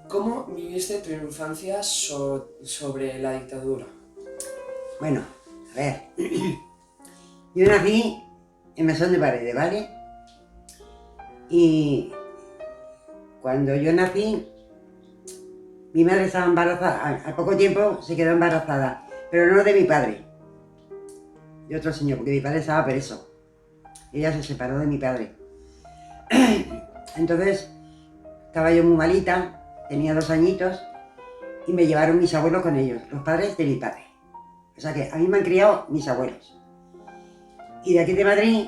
¿Cómo viviste tu infancia sobre la dictadura? Bueno, a ver, yo nací en Mesón de Paredes, ¿vale? Y cuando yo nací, mi madre estaba embarazada, al poco tiempo se quedó embarazada, pero no de mi padre, de otro señor, porque mi padre estaba preso. Ella se separó de mi padre. Entonces, estaba yo muy malita, tenía 2 añitos, y me llevaron mis abuelos con ellos, los padres de mi padre. O sea que a mí me han criado mis abuelos. Y de aquí de Madrid,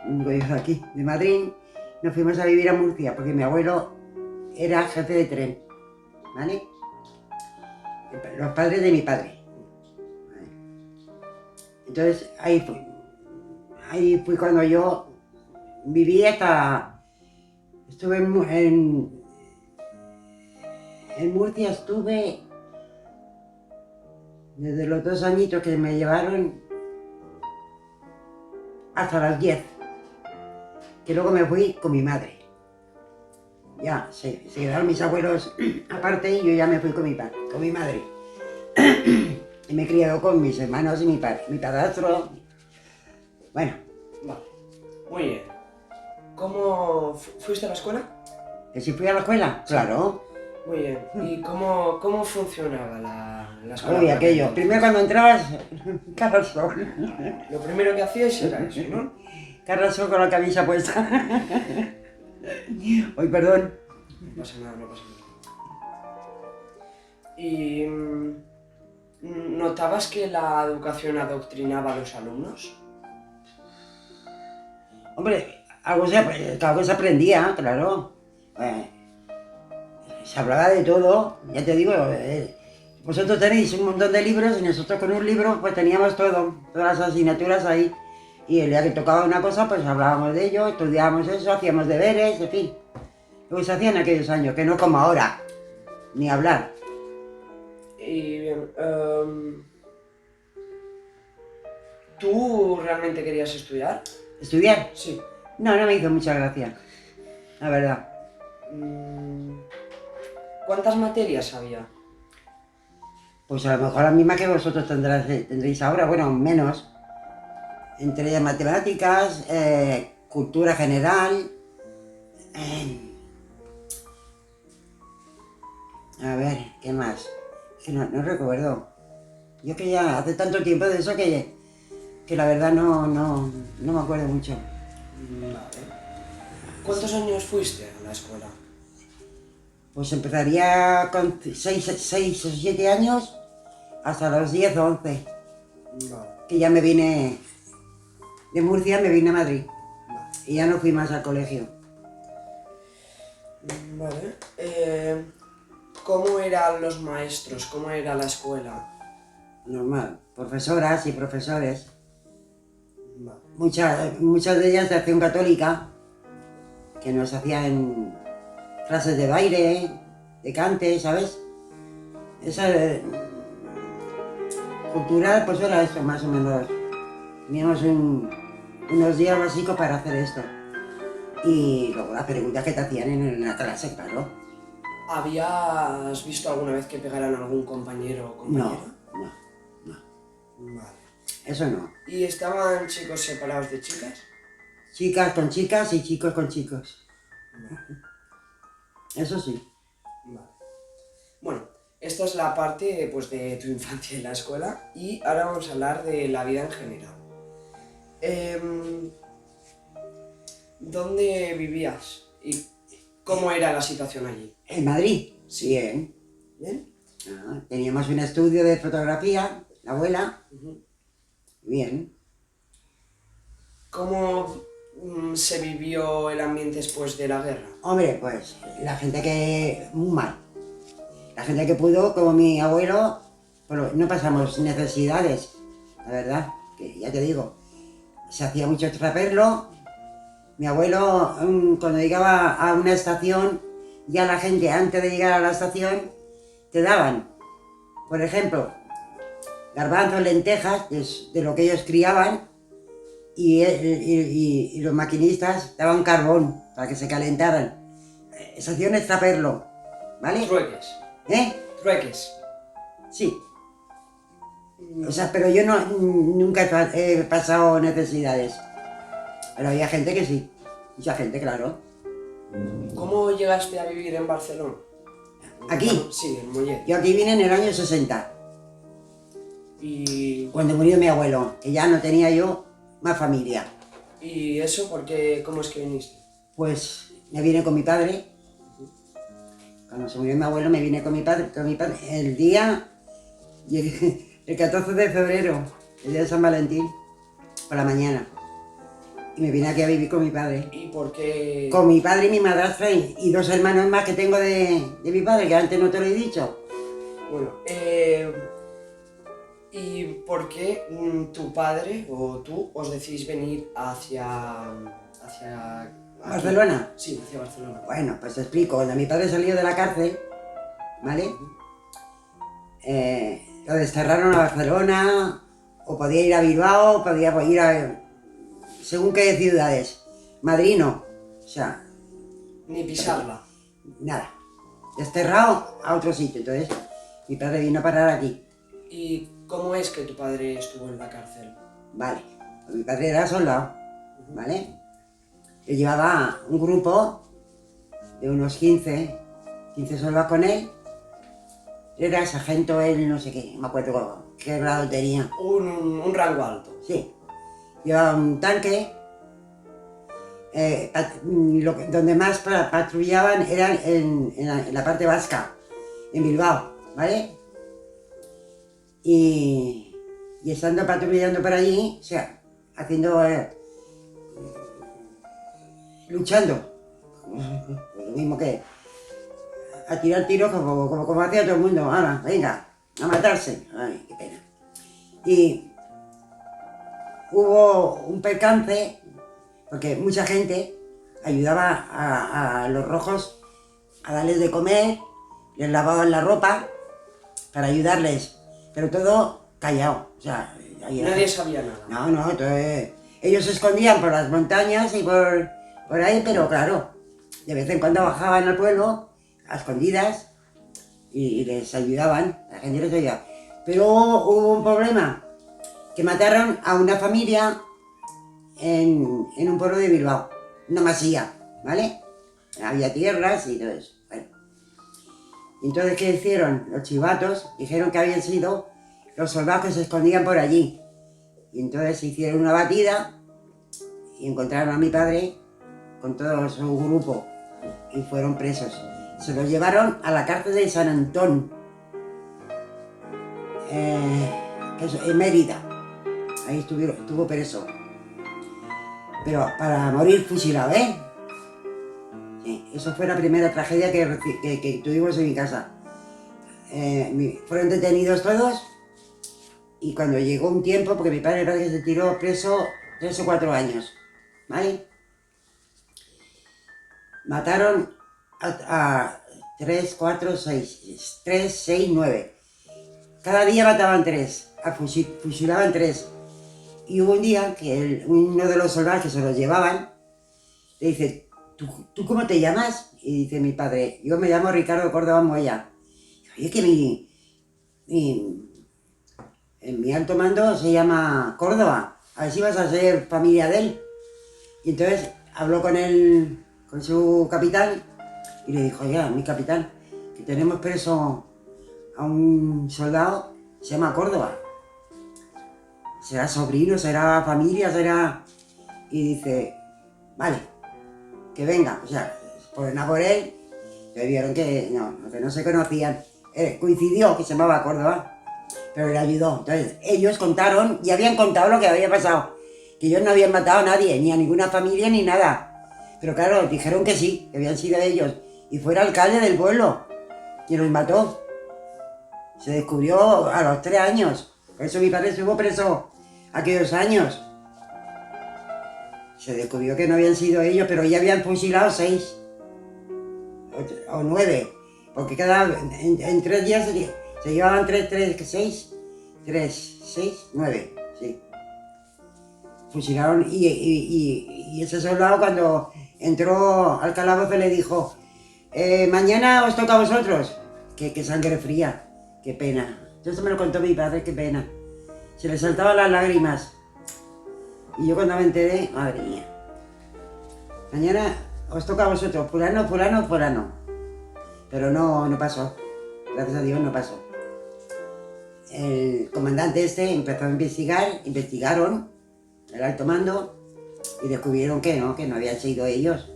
de Madrid, nos fuimos a vivir a Murcia, porque mi abuelo era jefe de tren, ¿vale? Los padres de mi padre. ¿Vale? Entonces ahí fui cuando yo viví estuve en Murcia, estuve desde los 2 añitos que me llevaron hasta los 10, que luego me fui con mi madre. Ya, se quedaron mis abuelos aparte y yo ya me fui con mi madre. Y me he criado con mis hermanos y mi padrastro. Bueno, Vale, muy bien. ¿Cómo fuiste a la escuela? ¿que si fui a la escuela? Claro. Muy bien. ¿Y cómo funcionaba la escuela? Uy, aquello. Primero cuando entrabas, cara al sol. Lo primero que hacíais era eso, ¿no? Cara al sol con la camisa puesta. Uy, perdón. No pasa nada, no pasa nada. ¿Y notabas que la educación adoctrinaba a los alumnos? Hombre, algo se aprendía, claro. Se hablaba de todo, ya te digo. Vosotros tenéis un montón de libros y nosotros con un libro pues teníamos todas las asignaturas ahí. Y el día que tocaba una cosa pues hablábamos de ello, estudiábamos eso, hacíamos deberes, en fin. Lo que se hacía en aquellos años, que no como ahora, ni hablar. Y bien, ¿tú realmente querías estudiar? ¿Estudiar? Sí. No, no me hizo mucha gracia, la verdad. ¿Cuántas materias había? Pues a lo mejor la misma que vosotros tendréis ahora, bueno, menos. Entre ellas matemáticas, cultura general. A ver, ¿qué más? Que no recuerdo. Yo que ya hace tanto tiempo de eso que la verdad no me acuerdo mucho. Vale. ¿Cuántos años fuiste a la escuela? Pues empezaría con 6 o 7 años hasta los 10 o 11. Vale. Que ya me vine de Murcia, me vine a Madrid. Vale. Y ya no fui más al colegio. Vale. ¿Cómo eran los maestros? ¿Cómo era la escuela? Normal, profesoras y profesores. Vale. Muchas de ellas de acción católica, que nos hacían clases de baile, de cante, ¿sabes? Esa cultural, pues era eso, más o menos. Teníamos unos días básicos para hacer esto. Y luego las preguntas que te hacían en la clase, claro. ¿Habías visto alguna vez que pegaran a algún compañero o compañera? No. Vale. Eso no. ¿Y estaban chicos separados de chicas? Chicas con chicas y chicos con chicos. Vale. Eso sí. Vale. Bueno, esta es la parte pues, de tu infancia en la escuela y ahora vamos a hablar de la vida en general. ¿Dónde vivías y cómo era la situación allí? En Madrid. Sí. Bien. ¿Bien? Teníamos un estudio de fotografía, la abuela. Bien. ¿Cómo se vivió el ambiente después de la guerra? Hombre, pues la gente que... muy mal. La gente que pudo, como mi abuelo, pero no pasamos necesidades, la verdad, que ya te digo. Se hacía mucho traperlo. Mi abuelo, cuando llegaba a una estación, ya la gente, antes de llegar a la estación, te daban, por ejemplo, garbanzos, lentejas, de lo que ellos criaban, y los maquinistas daban carbón para que se calentaran. Se hacía un extraperlo, ¿vale? Trueques. ¿Eh? Trueques. Sí. O sea, pero yo nunca he pasado necesidades. Pero había gente que sí. Mucha gente, claro. ¿Cómo llegaste a vivir en Barcelona? ¿Aquí? Sí, en Mollet. Yo aquí vine en el año 60, Y, cuando murió mi abuelo, que ya no tenía yo más familia. y eso, porque ¿cómo es que viniste? Pues me vine con mi padre. Cuando se murió mi abuelo me vine con mi padre. El día, el 14 de febrero, el día de San Valentín, por la mañana. Y me vine aquí a vivir con mi padre. ¿Y por qué? Con mi padre y mi madrastra y dos hermanos más que tengo de mi padre, que antes no te lo he dicho. Bueno, ¿y por qué tu padre o tú os decidís venir hacia aquí? ¿Barcelona? Sí, hacia Barcelona. Bueno, pues te explico. Cuando mi padre salió de la cárcel, ¿vale? Lo desterraron a Barcelona, o podía ir a Bilbao, podía ir a... según qué ciudades. Madrid no. O sea, Ni pisarla. nada. Desterrado a otro sitio. Entonces, mi padre vino a parar aquí. ¿Y cómo es que tu padre estuvo en la cárcel? Vale. Pues mi padre era soldado, ¿vale? Él llevaba un grupo de unos 15 soldados con él. Era sargento, él no sé qué, no me acuerdo qué grado tenía. Un rango alto. Sí. Llevaba un tanque. Donde más patrullaban era en la parte vasca, en Bilbao, ¿vale? Y estando patrullando por allí, o sea, haciendo... luchando. Lo mismo que a tirar tiros como hacía todo el mundo. Ahora, venga, a matarse. Ay, qué pena. Y hubo un percance, porque mucha gente ayudaba a los rojos a darles de comer, les lavaban la ropa para ayudarles, pero todo callado. O sea, Nadie sabía nada. no, entonces ellos se escondían por las montañas y por ahí, pero claro, de vez en cuando bajaban al pueblo a escondidas y les ayudaban, la gente les ayudaba. Pero hubo un problema, que mataron a una familia en un pueblo de Bilbao, una masía, ¿vale? Había tierras y todo eso. Bueno. Entonces, ¿qué hicieron? Los chivatos dijeron que habían sido los soldados que se escondían por allí. Y entonces hicieron una batida y encontraron a mi padre con todo su grupo y fueron presos. Se los llevaron a la cárcel de San Antón, en Mérida. Ahí estuvo preso. Pero para morir fusilado, ¿eh? Sí, eso fue la primera tragedia que tuvimos en mi casa. Fueron detenidos todos y cuando llegó un tiempo, porque mi padre parece que se tiró preso 3 o 4 años, ¿vale? Mataron a 3, 4, 6, 3, 6, 9. Cada día mataban 3, fusilaban 3. Y hubo un día que uno de los soldados que se los llevaban le dice, ¿Tú cómo te llamas? Y dice mi padre, yo me llamo Ricardo Córdoba Moya. Oye, que en mi alto mando se llama Córdoba, a ver si vas a ser familia de él. Y entonces habló con su capitán y le dijo, oye, mi capitán, que tenemos preso a un soldado, se llama Córdoba. ¿Será sobrino, será familia, será...? Y dice, vale, que venga. O sea, fueron a por él, que vieron que no se conocían. Coincidió que se llamaba Córdoba, pero le ayudó. Entonces, ellos contaron, y habían contado lo que había pasado, que ellos no habían matado a nadie, ni a ninguna familia, ni nada. Pero claro, dijeron que sí, que habían sido ellos. Y fue el alcalde del pueblo, quien los mató. Se descubrió a los 3 años. Por eso mi padre estuvo preso aquellos años. Se descubrió que no habían sido ellos, pero ya habían fusilado 6 o 9. Porque en 3 días se llevaban 6, 9, sí. fusilaron y ese soldado cuando entró al calabozo le dijo, mañana os toca a vosotros. Qué sangre fría, qué pena. Esto me lo contó mi padre, qué pena. Se le saltaban las lágrimas. Y yo cuando me enteré, madre mía. Mañana os toca a vosotros, fulano, fulano, fulano. Pero no pasó. Gracias a Dios no pasó. El comandante este empezó a investigaron el alto mando y descubrieron que no habían sido ellos.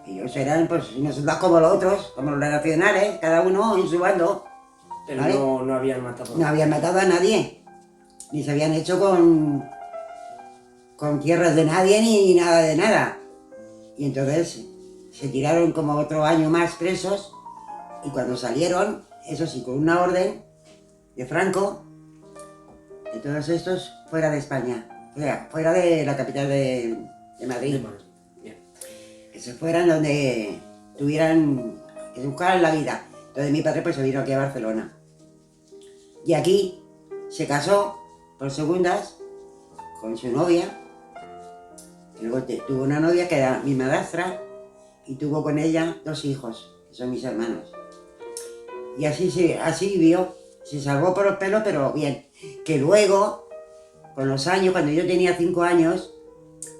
Ellos eran pues unos soldados como los otros, como los nacionales, cada uno en su bando. Pero ¿vale? no habían matado. No habían matado a nadie, ni se habían hecho con tierras de nadie ni nada de nada. Y entonces se tiraron como otro año más presos y cuando salieron, eso sí, con una orden de Franco, de todos estos fuera de España, fuera de la capital de Madrid. Bien. Que se fueran donde tuvieran, que se buscaran la vida. Entonces mi padre pues se vino aquí a Barcelona. Y aquí se casó por segundas con su novia. Y luego tuvo una novia que era mi madrastra y tuvo con ella 2 hijos, que son mis hermanos. Y así vivió. Se salvó por los pelos, pero bien. Que luego, con los años, cuando yo tenía 5 años,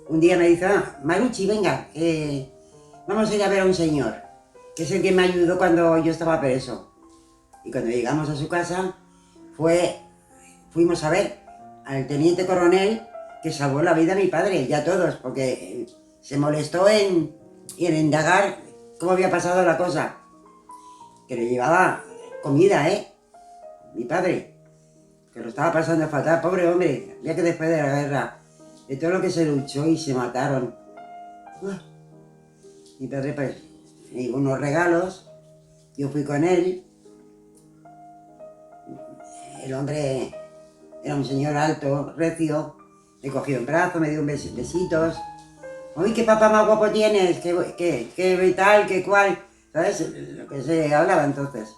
un día me dice, Maruchi, venga, vamos a ir a ver a un señor, que es el que me ayudó cuando yo estaba preso. Y cuando llegamos a su casa, fuimos a ver al teniente coronel que salvó la vida a mi padre, y a todos, porque se molestó en indagar cómo había pasado la cosa. Que le llevaba comida, mi padre, que lo estaba pasando fatal, pobre hombre, ya que después de la guerra, de todo lo que se luchó y se mataron. Mi padre pues me dio unos regalos, yo fui con él, el hombre era un señor alto, recio, me cogió en brazos, me dio besitos. ¡Uy, qué papá más guapo tienes! ¡Qué tal, qué cual! ¿Sabes? Lo que se hablaba entonces.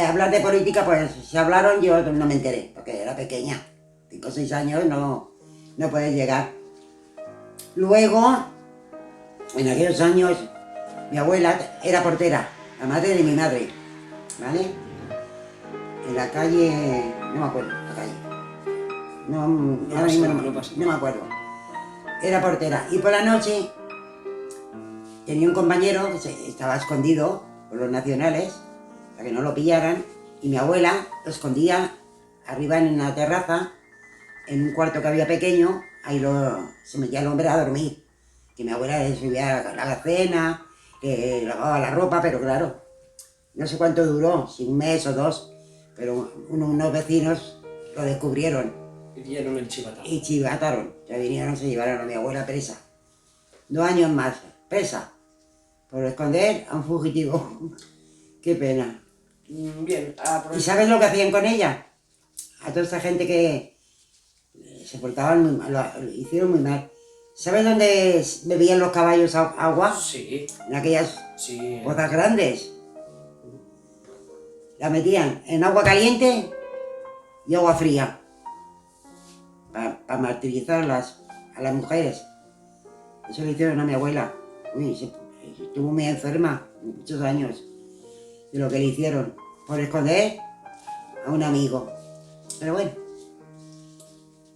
Hablar de política, pues si hablaron yo no me enteré, porque era pequeña. 5 o 6 años no puedes llegar. Luego, en aquellos años, mi abuela era portera, la madre de mi madre, ¿vale? En la calle, no me acuerdo, la calle. Ahora mismo no me acuerdo. Era portera. Y por la noche tenía un compañero que estaba escondido por los nacionales, para que no lo pillaran, y mi abuela lo escondía arriba en una terraza, en un cuarto que había pequeño, ahí se metía el hombre a dormir. Que mi abuela le subía la cena, que lavaba la ropa, pero claro, no sé cuánto duró, si 1 mes o 2, pero unos vecinos lo descubrieron. Y dieron el chivatazo. Y chivataron, ya vinieron, se llevaron a mi abuela presa. 2 años más, presa, por esconder a un fugitivo. Qué pena. Bien, ¿Y sabes lo que hacían con ella? A toda esta gente que se portaban muy mal, lo hicieron muy mal. ¿Sabes dónde bebían los caballos agua? Sí. En aquellas Sí. pozas grandes. La metían en agua caliente y agua fría. Para martirizar a las mujeres. Eso le hicieron a mi abuela. Uy, estuvo muy enferma, muchos años, de lo que le hicieron, por esconder a un amigo. Pero bueno.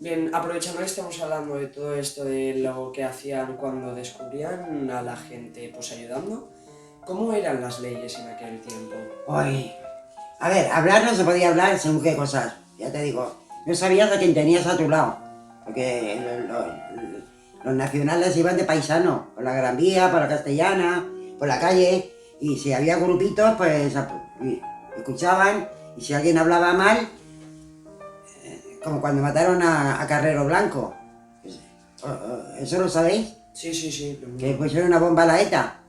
Bien, aprovechando que estamos hablando de todo esto, de lo que hacían cuando descubrían a la gente, pues ayudando, ¿cómo eran las leyes en aquel tiempo? Ay, a ver, hablar no se podía hablar según qué cosas, ya te digo. No sabías a quién tenías a tu lado, porque los nacionales iban de paisano, por la Gran Vía, por la Castellana, por la calle, y si había grupitos, pues escuchaban, y si alguien hablaba mal, como cuando mataron a Carrero Blanco. ¿Eso lo sabéis? Sí. Que pusieron una bomba a la ETA.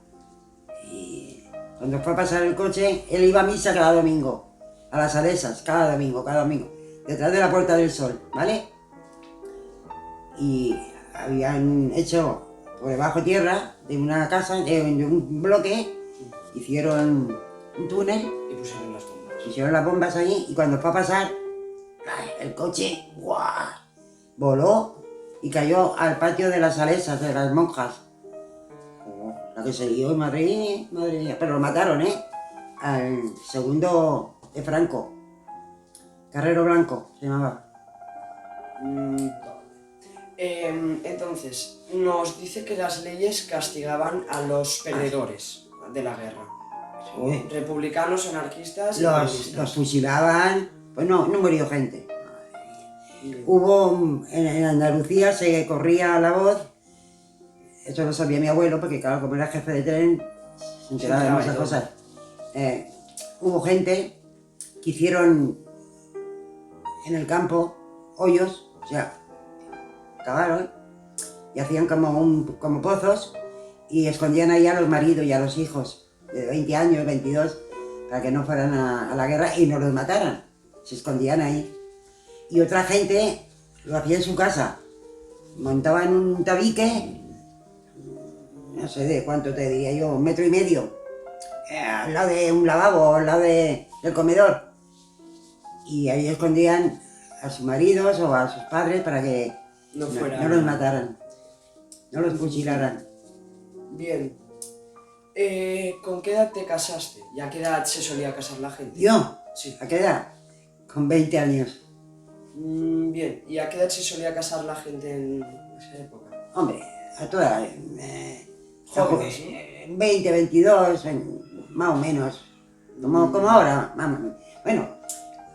Y cuando fue a pasar el coche, él iba a misa cada domingo, a las salesas, cada domingo, detrás de la Puerta del Sol, ¿vale? Y habían hecho por debajo tierra de una casa, de un bloque, hicieron un túnel, Y pusieron las bombas. pusieron las bombas allí, y cuando fue a pasar, el coche, ¡guau!, voló y cayó al patio de las salesas, de las monjas. Oh, la que se lió en Madrid, madre mía. Pero lo mataron, ¿eh? Al segundo de Franco. Carrero Blanco se llamaba. Vale. Entonces, nos dice que las leyes castigaban a los perdedores de la guerra. Uy, Republicanos, anarquistas y los comunistas. fusilaban. Pues no murió gente. Bien. Hubo, en Andalucía se corría la voz, eso lo sabía mi abuelo, porque claro, como era jefe de tren, se enteraba de enteraba muchas de cosas. Hubo gente que hicieron en el campo hoyos, o sea, cavaron y hacían como pozos y escondían ahí a los maridos y a los hijos de 20 años, 22, para que no fueran a la guerra y no los mataran. Se escondían ahí. Y otra gente lo hacía en su casa. Montaban un tabique, no sé de cuánto te diría yo, 1,5 metros, al lado de un lavabo, al lado del comedor. Y ahí escondían a sus maridos o a sus padres para que No no fuera. los mataran, no los fusilaran. Bien. ¿Con qué edad te casaste? ¿Y a qué edad se solía casar la gente? ¿Yo? Sí. ¿A qué edad? Con 20 años. Bien. ¿Y a qué edad se solía casar la gente en esa época? Hombre, a todas. Jóvenes, ¿no? 20, 22, más o menos. Como ahora. Bueno,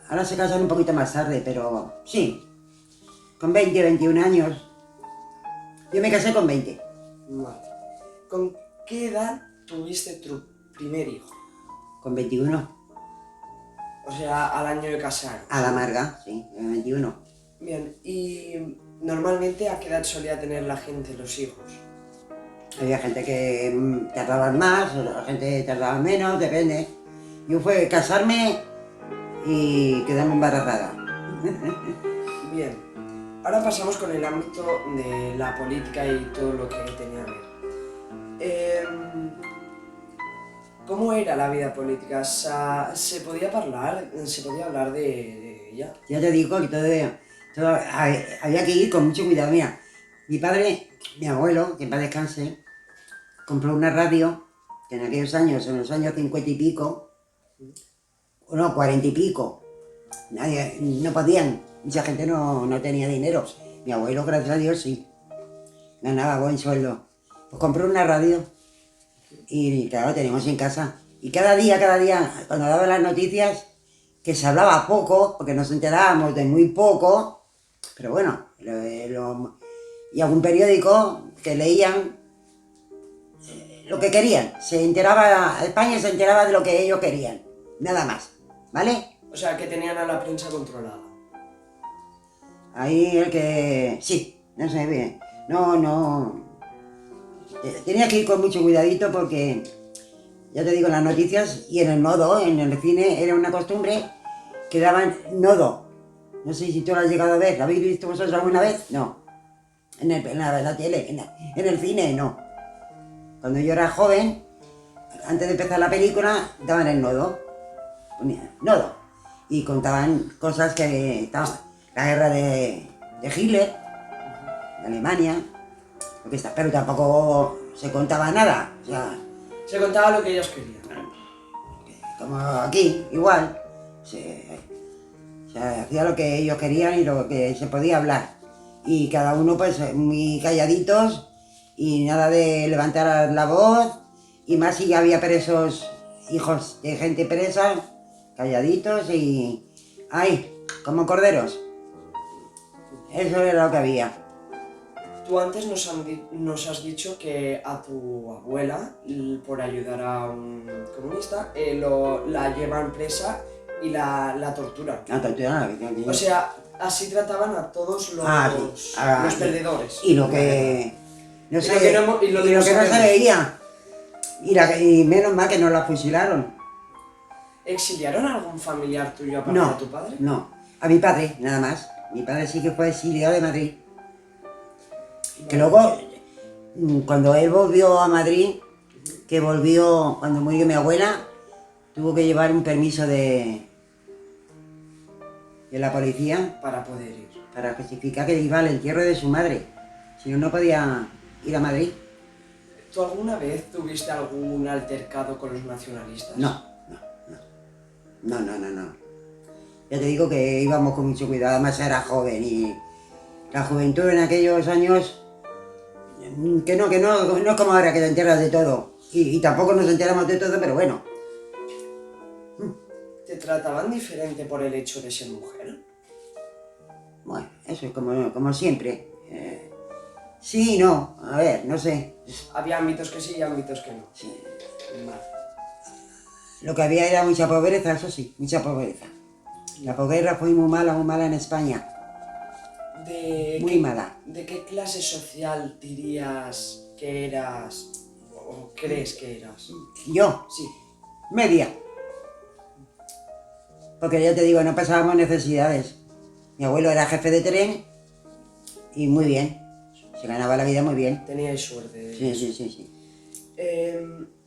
ahora se casan un poquito más tarde, pero sí. Con 20, 21 años. Yo me casé con 20. Vale. ¿Con qué edad tuviste tu primer hijo? Con 21. O sea, al año de casar. A la amarga, sí, con 21. Bien. ¿Y normalmente a qué edad solía tener la gente los hijos? Había gente que tardaban más, otra gente tardaba menos, depende. Yo fue casarme y quedarme embarazada. Bien. Ahora pasamos con el ámbito de la política y todo lo que tenía que ver. ¿Cómo era la vida política? ¿Se podía hablar de ella? Ya te digo que todo había que ir con mucho cuidado. Mira, mi padre, mi abuelo, que en paz descanse, compró una radio que en aquellos años, en los años 50 y pico, o no, 40 y pico, no podían, mucha gente no tenía dinero. Mi abuelo, gracias a Dios, sí, ganaba buen sueldo. Pues compró una radio y claro, teníamos en casa. Y cada día, cuando daban las noticias, que se hablaba poco, porque nos enterábamos de muy poco, pero bueno, y algún periódico que leían lo que querían. España se enteraba de lo que ellos querían, nada más, ¿vale? O sea, que tenían a la prensa controlada. Ahí el que... sí, no sé bien. No... Tenía que ir con mucho cuidadito porque, ya te digo, las noticias y en el nodo, en el cine, era una costumbre que daban nodo. No sé si tú lo has llegado a ver, ¿lo habéis visto vosotros alguna vez? No. En la tele, en el cine, no. Cuando yo era joven, antes de empezar la película, daban el nodo. Ponían nodo. Y contaban cosas que estaban... La guerra de Hitler, de Alemania, lo que está, pero tampoco se contaba nada. O sea, Se contaba lo que ellos querían. como aquí, igual. Se hacía lo que ellos querían y lo que se podía hablar. Y cada uno pues muy calladitos y nada de levantar la voz. Y más si había presos, hijos de gente presa, calladitos y... ¡ay! Como corderos. Eso era lo que había. Tú antes nos has dicho que a tu abuela, por ayudar a un comunista, la llevan presa y la torturan. La tortura. O sea, así trataban a todos los, Sí. los perdedores. Y lo que no Y se, lo que no- y lo que no no se sabemos. veía. Y menos mal que no la fusilaron. ¿Exiliaron a algún familiar tuyo aparte No, de tu padre? no. A mi padre, nada más. Mi padre sí que fue exiliado de Madrid. Que luego, cuando él volvió a Madrid, cuando murió mi abuela, tuvo que llevar un permiso de la policía Para poder ir. para justificar que iba al entierro de su madre. Si no, no podía ir a Madrid. ¿Tú alguna vez tuviste algún altercado con los nacionalistas? No. Ya te digo que íbamos con mucho cuidado, además era joven y la juventud en aquellos años, que no es como ahora que te enteras de todo. Y tampoco nos enteramos de todo, pero bueno. ¿Te trataban diferente por el hecho de ser mujer? Bueno, eso es como siempre. Sí y no, a ver, no sé. Había ámbitos que sí y ámbitos que no. Sí. Vale. Lo que había era mucha pobreza, eso sí, mucha pobreza. La pobreza fue muy mala en España. Muy mala. ¿De qué clase social dirías que eras o crees que eras? Yo, Sí. media. Porque ya te digo, no pasábamos necesidades. Mi abuelo era jefe de tren y muy bien. Se ganaba la vida muy bien. Teníais suerte. Sí.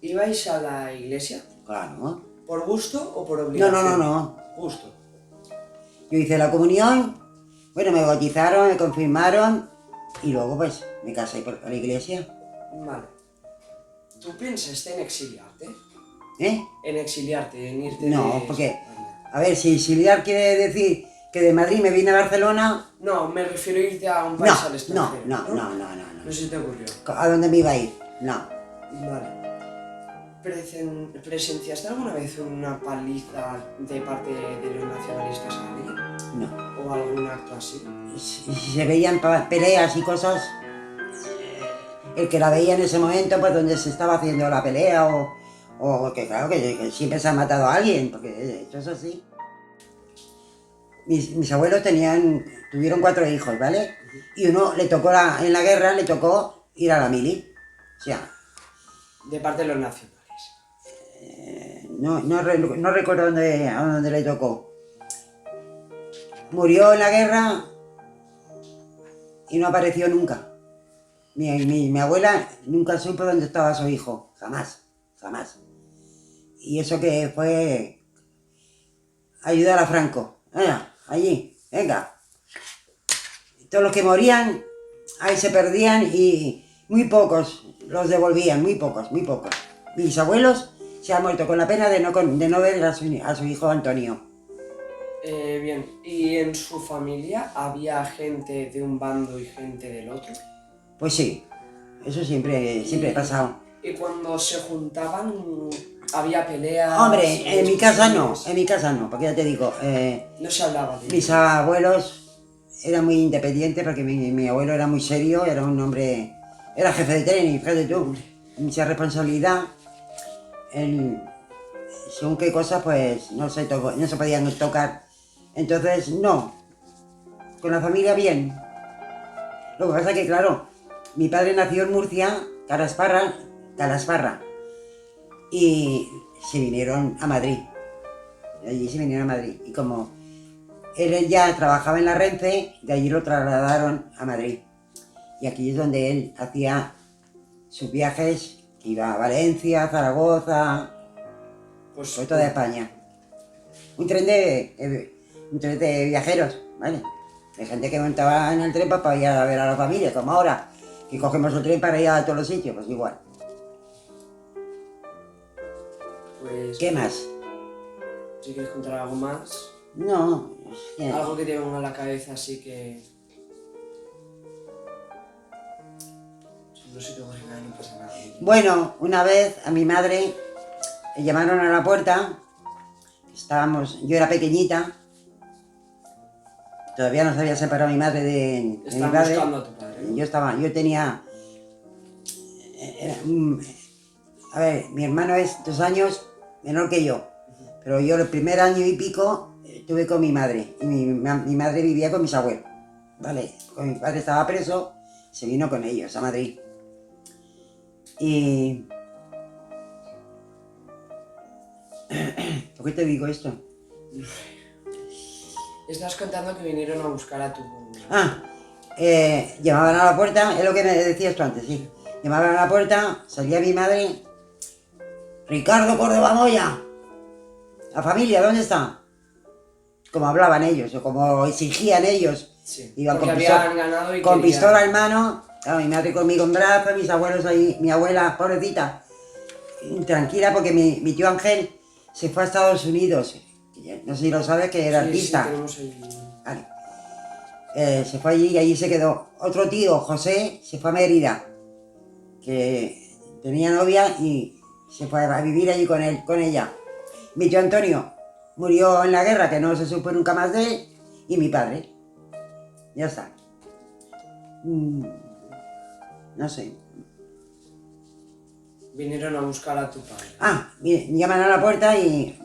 ¿Ibais a la iglesia? Claro. ¿Por gusto o por obligación? No. Gusto. Yo hice la comunión, bueno, me bautizaron, me confirmaron y luego pues me casé por la iglesia. Vale. ¿Tú pensaste en exiliarte? ¿Eh? En exiliarte, en irte No, de porque, España. a ver, si exiliar quiere decir que de Madrid me vine a Barcelona. No, me refiero a irte a un país al extranjero. No. No se te ocurrió. ¿A dónde me iba a ir? No. Vale. ¿Presenciaste alguna vez una paliza de parte de los nacionalistas a alguien? No. ¿O algún acto así? Si se veían peleas y cosas, el que la veía en ese momento, pues donde se estaba haciendo la pelea o que claro, que siempre se ha matado a alguien, porque esto es así. Mis abuelos tuvieron 4 hijos, ¿vale? Y uno le tocó en la guerra, le tocó ir a la mili. O sea, De parte de los nacionales. no recuerdo a dónde le tocó. Murió en la guerra y no apareció nunca. Mi abuela nunca supo dónde estaba su hijo, jamás. Y eso que fue ayudar a Franco. Allí, venga. Todos los que morían, ahí se perdían y muy pocos los devolvían, muy pocos. Mis abuelos se han muerto con la pena de no ver a su hijo Antonio. Bien, ¿y en su familia había gente de un bando y gente del otro? Pues sí, eso siempre ha pasado. ¿Y cuando se juntaban había peleas? Hombre, en mi casa no, porque ya te digo, No se hablaba de mis ello. abuelos eran muy independientes porque mi abuelo era muy serio, era un hombre, era jefe de tren, y fíjate tú, mucha responsabilidad. Según qué cosas pues no se podían tocar. Entonces no, con la familia bien. Lo que pasa es que claro, mi padre nació en Murcia, Calasparra, y se vinieron a Madrid. Allí se vinieron a Madrid. Y como él ya trabajaba en la Renfe, de allí lo trasladaron a Madrid. Y aquí es donde él hacía sus viajes, que iba a Valencia, Zaragoza, Pues por toda España. Un tren de viajeros, ¿vale? De gente que montaba en el tren para ir a ver a la familia, como ahora, que cogemos el tren para ir a todos los sitios, pues igual. Pues, ¿Qué más? si quieres contar algo más, No, algo que te venga a la cabeza así que... No se te ocurre nada, no pasa nada. Bueno, una vez a mi madre le llamaron a la puerta, yo era pequeñita, todavía no se había separado mi madre de mi Están padre. buscando a tu padre. Yo tenía, a ver, mi hermano es 2 años menor que yo, pero yo el primer año y pico estuve con mi madre, y mi madre vivía con mis abuelos, ¿vale? Con mi padre estaba preso, se vino con ellos a Madrid. Y... ¿Por qué te digo esto? Estás contando que vinieron a buscar a tu... Llamaban a la puerta, es lo que me decías tú antes, sí. Llamaban a la puerta, salía mi madre. Ricardo Córdoba Moya, la familia, ¿dónde está? Como hablaban ellos, o como exigían ellos, Sí, Iban porque con habían ganado y con querían- pistola en mano, claro, mi madre conmigo en brazos, mis abuelos ahí, mi abuela, pobrecita, tranquila porque mi tío Ángel se fue a Estados Unidos, no sé si lo sabes, que era Sí, artista. sí, tenemos ahí... Vale. Se fue allí y allí se quedó. Otro tío, José, se fue a Mérida, que tenía novia y se fue a vivir allí con él, con ella. Mi tío Antonio murió en la guerra, que no se supo nunca más de él, y mi padre. Ya está. No sé. Vinieron a buscar a tu padre. Mire, llaman a la puerta y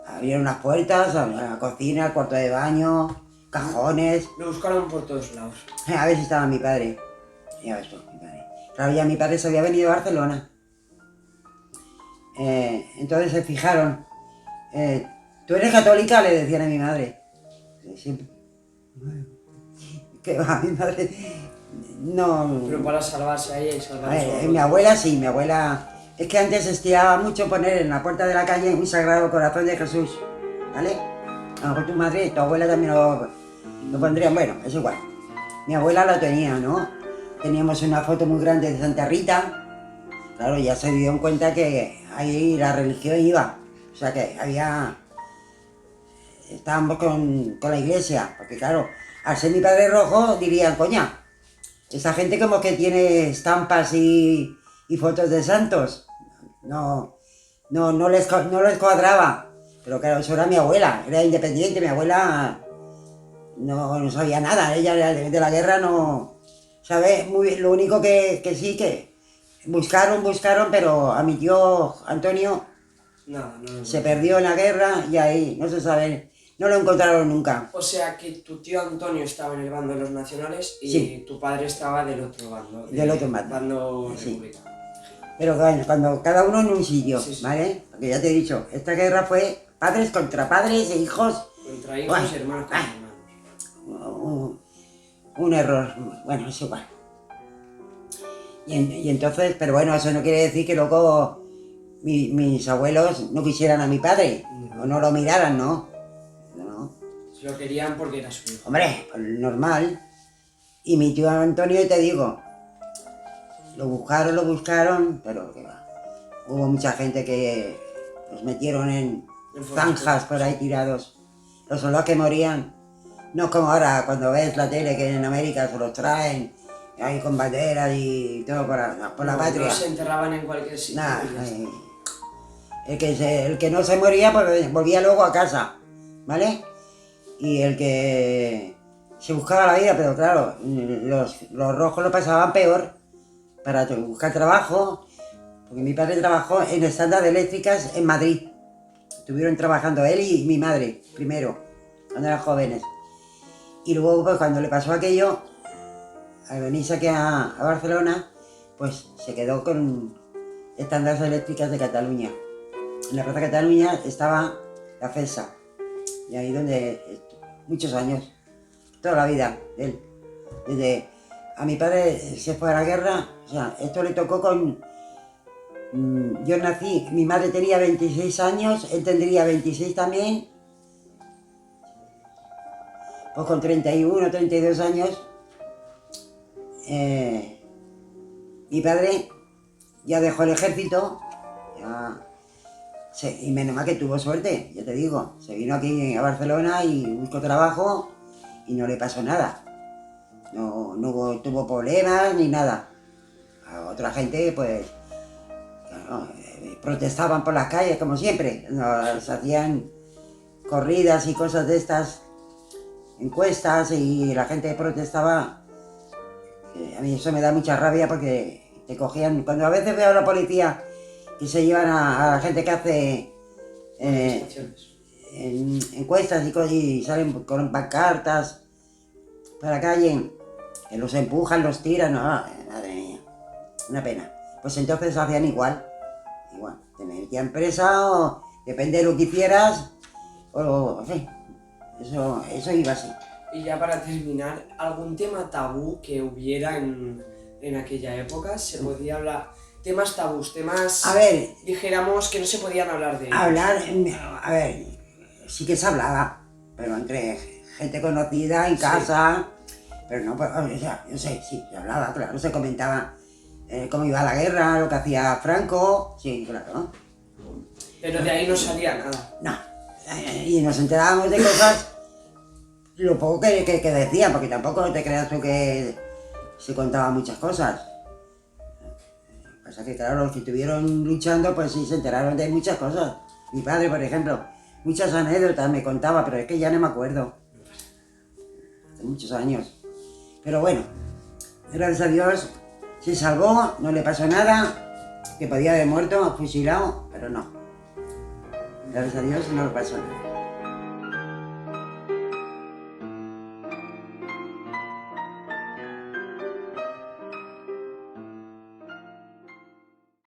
abrieron las puertas, a la cocina, el cuarto de baño, cajones. Lo buscaron por todos lados. A ver si estaba mi padre. Ya ves tú, mi padre. Claro, ya mi padre se había venido a Barcelona. Entonces se fijaron. ¿Tú eres católica?, le decían a mi madre. Siempre. Que va, mi madre. No. Pero para salvarse a ella y salvar a su Mi abuela sí, mi abuela. Es que antes se estiraba mucho poner en la puerta de la calle un sagrado corazón de Jesús. ¿Vale? A lo mejor tu madre y tu abuela también lo pondrían. Bueno, es igual. Mi abuela lo tenía, ¿no? Teníamos una foto muy grande de Santa Rita. Claro, ya se dio en cuenta que ahí la religión iba. O sea que estábamos con la iglesia. Porque claro, al ser mi padre rojo dirían, coña, esa gente como que tiene estampas y fotos de santos. No les cuadraba. Pero claro, eso era mi abuela, era independiente. Mi abuela no sabía nada. Ella de la guerra no... ¿Sabes? Lo único que sí que buscaron, pero a mi tío Antonio no. se perdió en la guerra y ahí no se sabe, no lo encontraron nunca. O sea que tu tío Antonio estaba en el bando de los nacionales y Sí. tu padre estaba del otro bando. Del otro bando. Bando Sí. republicano. Pero cuando cada uno en un sitio, Sí. ¿vale? Porque ya te he dicho, esta guerra fue padres contra padres e hijos. Contra hijos y hermanos contra hermanos. Un error, bueno, es igual. Y entonces, pero bueno, eso no quiere decir que luego mis abuelos no quisieran a mi padre, o no lo miraran, ¿no? No. Lo querían porque era su hijo. Hombre, pues normal. Y mi tío Antonio, te digo, lo buscaron, pero que va. Hubo mucha gente que los metieron en zanjas por ahí tirados. Los soldados que morían, no es como ahora cuando ves la tele que en América se los traen, ahí con banderas y todo por la patria. No se enterraban en cualquier sitio. Nada, el que no se moría pues volvía luego a casa, ¿vale? Y el que se buscaba la vida, pero claro, los rojos lo pasaban peor para buscar trabajo, porque mi padre trabajó en estancias eléctricas en Madrid. Estuvieron trabajando él y mi madre, primero, cuando eran jóvenes. Y luego, pues cuando le pasó aquello, al venirse aquí a Barcelona, pues se quedó con estancias eléctricas de Cataluña. En la Plaza Cataluña estaba la FESA, y ahí donde muchos años, toda la vida de él. Desde a mi padre se fue a la guerra, o sea, esto le tocó con... yo nací, mi madre tenía 26 años, él tendría 26 también. Pues con 31, 32 años, mi padre ya dejó el ejército, y menos mal que tuvo suerte, ya te digo, se vino aquí a Barcelona y buscó trabajo y no le pasó nada. No tuvo problemas ni nada. A otra gente, pues, claro, protestaban por las calles como siempre, nos hacían corridas y cosas de estas, encuestas, y la gente protestaba. A mí eso me da mucha rabia porque te cogían, cuando a veces veo a la policía que se llevan a la gente que hace encuestas y salen con pancartas para la calle, que los empujan, los tiran, no, madre mía, una pena. Pues entonces hacían igual, te metían presa o depende de lo que hicieras, o en fin, eso iba así. Y ya para terminar, ¿algún tema tabú que hubiera en aquella época? ¿Se podía hablar? Temas tabús, temas... A ver, dijéramos que no se podían hablar de ellos. a ver, sí que se hablaba, pero entre gente conocida en casa, pero no, pues, o sea, yo sé, sí, se hablaba, claro, se comentaba cómo iba la guerra, lo que hacía Franco, sí, claro. Pero de ahí no salía nada. No, y nos enterábamos de cosas, lo poco que decían, porque tampoco te creas tú que se contaban muchas cosas. Pasa que claro, los que estuvieron luchando, pues sí se enteraron de muchas cosas. Mi padre, por ejemplo, muchas anécdotas me contaba, pero es que ya no me acuerdo. Hace muchos años. Pero bueno, gracias a Dios se salvó, no le pasó nada, que podía haber muerto, fusilado, pero no. Gracias a Dios no le pasó nada.